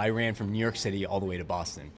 I ran from New York City all the way to Boston.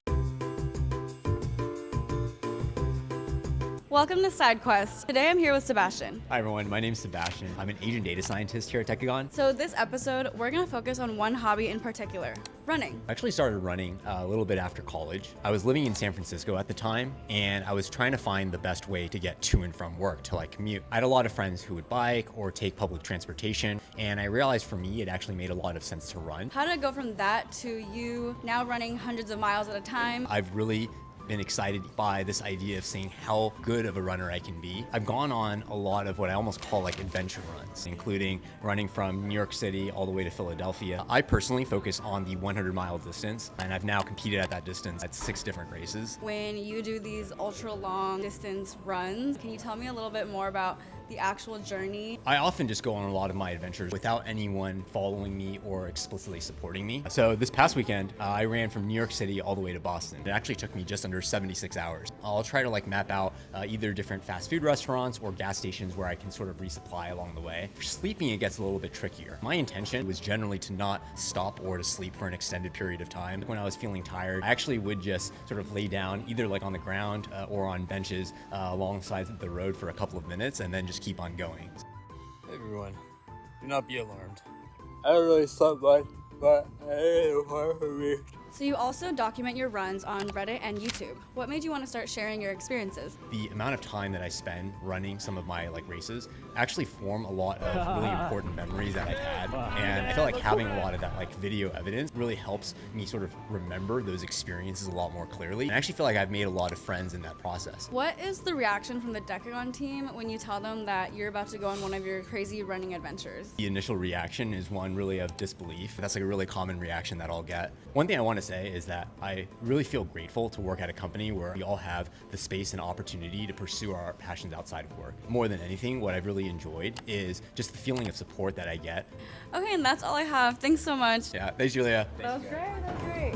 Welcome to SideQuest. Today I'm here with Sebastian. Hi everyone, my name is Sebastian. I'm an Asian data scientist here at Decagon. So this episode, we're gonna focus on one hobby in particular, running. I actually started running a little bit after college. I was living in San Francisco at the time, and I was trying to find the best way to get to and from work to commute. I had a lot of friends who would bike or take public transportation, and I realized for me, it actually made a lot of sense to run. How did it go from that to you now running hundreds of miles at a time? I've really been excited by this idea of seeing how good of a runner I can be. I've gone on a lot of what I almost call adventure runs, including running from New York City all the way to Philadelphia. I personally focus on the 100-mile distance, and I've now competed at that distance at 6 different races. When you do these ultra long distance runs, can you tell me a little bit more about the actual journey? I often just go on a lot of my adventures without anyone following me or explicitly supporting me. So this past weekend, I ran from New York City all the way to Boston. It actually took me just under 76 hours. I'll try to map out either different fast food restaurants or gas stations where I can sort of resupply along the way. For sleeping, it gets a little bit trickier. My intention was generally to not stop or to sleep for an extended period of time. When I was feeling tired, I actually would just sort of lay down either on the ground or on benches alongside the road for a couple of minutes and then just keep on going. Hey everyone, do not be alarmed. I don't really slept much, but it was hard for me. So you also document your runs on Reddit and YouTube. What made you want to start sharing your experiences? The amount of time that I spend running some of my races actually form a lot of really important memories that I've had, and I feel like having a lot of that video evidence really helps me sort of remember those experiences a lot more clearly. And I actually feel like I've made a lot of friends in that process. What is the reaction from the Decagon team when you tell them that you're about to go on one of your crazy running adventures? The initial reaction is one really of disbelief. That's a really common reaction that I'll get. One thing I want to say is that I really feel grateful to work at a company where we all have the space and opportunity to pursue our passions outside of work. More than anything, what I've really enjoyed is just the feeling of support that I get. Okay, and that's all I have. Thanks so much. Yeah, thanks, Julia. That was great.